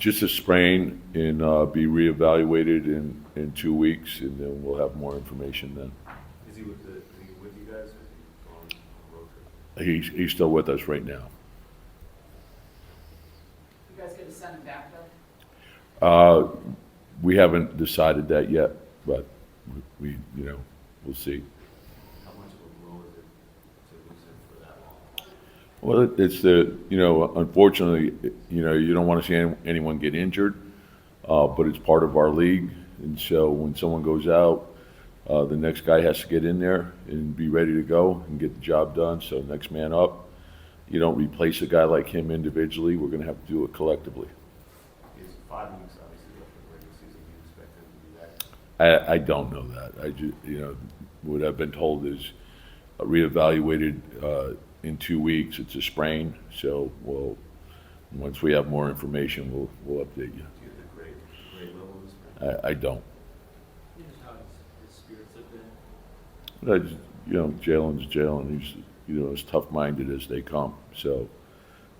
Just a sprain and be reevaluated in 2 weeks, and then we'll have more information then. Is he with you guys? Is he on a road trip? He's still with us right now. You guys gonna send him back though? We haven't decided that yet, but we'll see. How much of a blow is it to lose him for that long? Well, unfortunately, you don't want to see anyone get injured, but it's part of our league. And so when someone goes out, the next guy has to get in there and be ready to go and get the job done. So next man up. You don't replace a guy like him individually. We're going to have to do it collectively. It's 5 weeks, obviously, left in the regular season. Do you expect him to be back? I don't know that. What I've been told is reevaluated in 2 weeks. It's a sprain, so once we have more information, we'll update you. Do you have the grade level of this man? I don't. Just how his spirits have been. Jalen's Jalen. He's as tough-minded as they come. So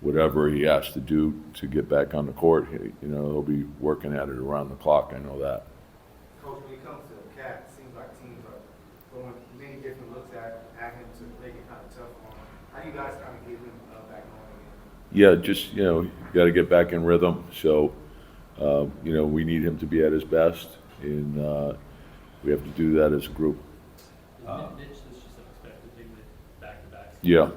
whatever he has to do to get back on the court, he'll be working at it around the clock. I know that. Coach, when it comes to Cat, it seems like teams are throwing many different looks at him to make it kind of tough on him. How do you guys kind of get him back on again? Yeah, just you got to get back in rhythm. So we need him to be at his best, and we have to do that as a group. Mitch is just unexpected, big back-to-backs. Yeah.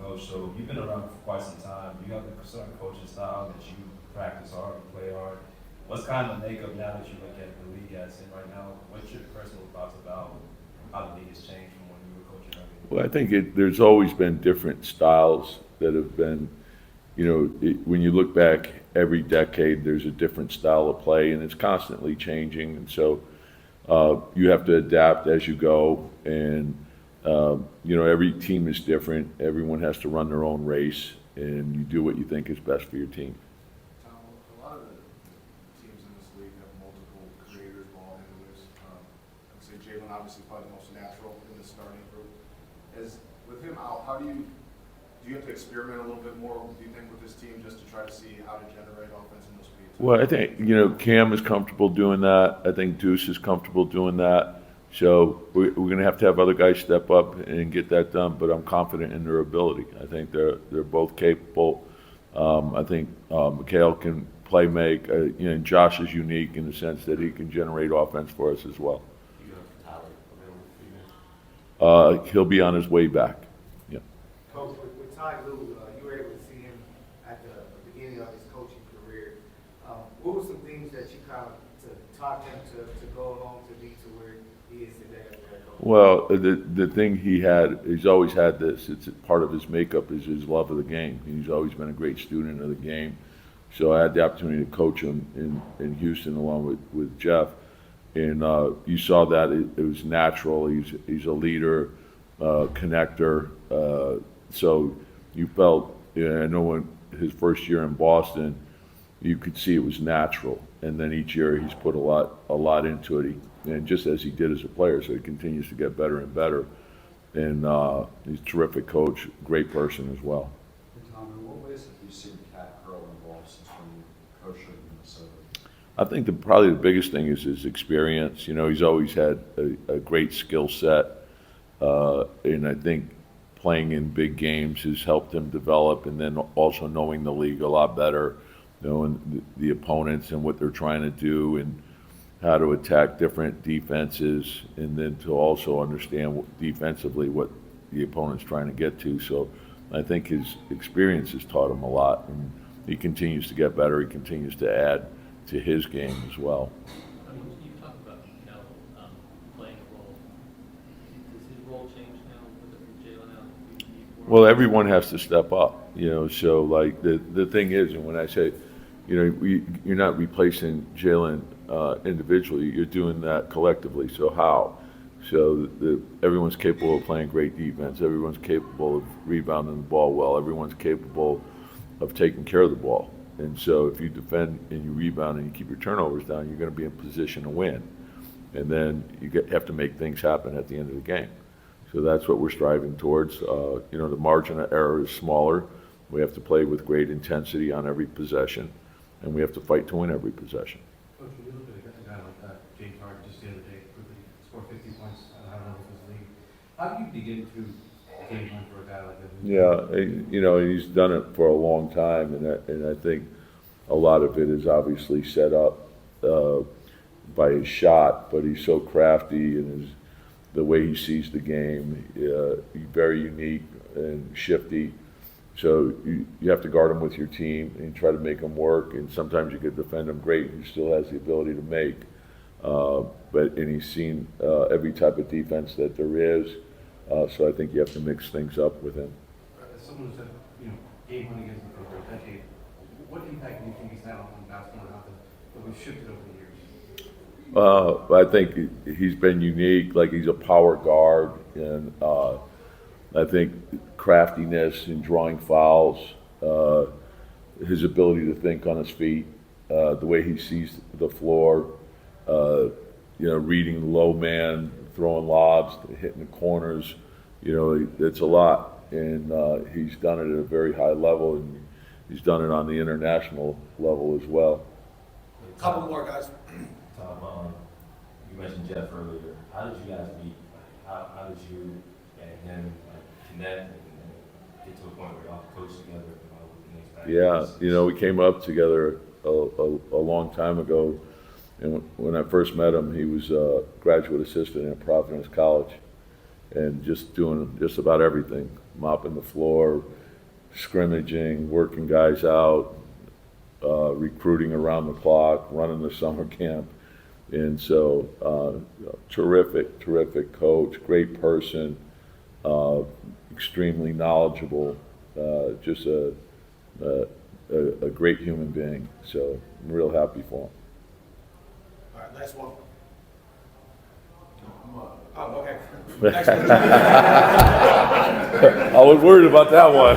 Coach, so you've been around for quite some time. You have a certain coaching style that you practice hard and play hard. What's kind of the makeup now that you look at the league as in right now? What's your personal thoughts about how the league has changed from when you were coaching earlier? Well, I think there's always been different styles that have been, when you look back every decade, there's a different style of play, and it's constantly changing. And so you have to adapt as you go. And, every team is different. Everyone has to run their own race, and you do what you think is best for your team. Tom, a lot of the teams in this league have multiple creators, ball handlers. I'd say Jalen obviously probably the most natural in the starting group. With him out, do you have to experiment a little bit more, do you think, with this team just to try to see how to generate offense in those speeds? Well, I think, Cam is comfortable doing that. I think Deuce is comfortable doing that. So we're going to have other guys step up and get that done, but I'm confident in their ability. I think they're both capable. I think Mikhail can play make. And Josh is unique in the sense that he can generate offense for us as well. Do you have Tyler available for you? He'll be on his way back. Yeah. Coach, with Ty Lue, you were able to see him at the beginning of his coaching career. What were some things that you kind of taught him to go along to be to where he is today as a head coach? Well, the thing he's always had this. It's part of his makeup is his love of the game. He's always been a great student of the game. So I had the opportunity to coach him in Houston along with Jeff, and you saw that it was natural. He's a leader, connector. So you felt, I know when his first year in Boston, you could see it was natural. And then each year he's put a lot into it. And just as he did as a player, so he continues to get better and better. And he's a terrific coach, great person as well. Tom, in what ways have you seen Cat grow involved since when you coached in Minnesota? I think probably the biggest thing is his experience. He's always had a great skill set, and I think playing in big games has helped him develop, and then also knowing the league a lot better, knowing the opponents and what they're trying to do and how to attack different defenses, and then to also understand defensively what the opponent's trying to get to. So I think his experience has taught him a lot, and he continues to get better. He continues to add to his game as well. I mean, you talked about playing a role. Does his role change now with Jalen out? Well, everyone has to step up, so like the thing is, and when I say, you're not replacing Jalen individually, you're doing that collectively. So how? So everyone's capable of playing great defense. Everyone's capable of rebounding the ball well. Everyone's capable of taking care of the ball. And so if you defend and you rebound and you keep your turnovers down, you're going to be in position to win. And then you have to make things happen at the end of the game. So that's what we're striving towards. The margin of error is smaller, We have to play with great intensity on every possession, and we have to fight to win every possession. Coach, when you look at a guy like James Harden just the other day, quickly scored 50 points, I don't know if it's league. How do you begin to game plan for a guy like that? Yeah, he's done it for a long time, and I think a lot of it is obviously set up by his shot, but he's so crafty and the way he sees the game, he's very unique and shifty. So you have to guard him with your team and try to make him work, and sometimes you could defend him great, and he still has the ability to make. And he's seen every type of defense that there is, so I think you have to mix things up with him. As someone who said, game one against the for a decade, what impact do you think he's had on basketball now that we've shifted over the years? I think he's been unique, like he's a power guard, and I think craftiness in drawing fouls, his ability to think on his feet, the way he sees the floor, reading low man, throwing lobs, hitting the corners, it's a lot. And he's done it at a very high level, and he's done it on the international level as well. Couple more, guys. Tom, you mentioned Jeff earlier. How did you guys meet? How did you and him connect and get to a point where y'all coach together with the Knicks back? Yeah, we came up together a long time ago, and when I first met him, he was a graduate assistant at Providence College, and just doing just about everything, mopping the floor, scrimmaging, working guys out, recruiting around the clock, running the summer camp. And so, terrific coach, great person, extremely knowledgeable, just a great human being. So I'm real happy for him. All right, last one. Oh, okay. I was worried about that one.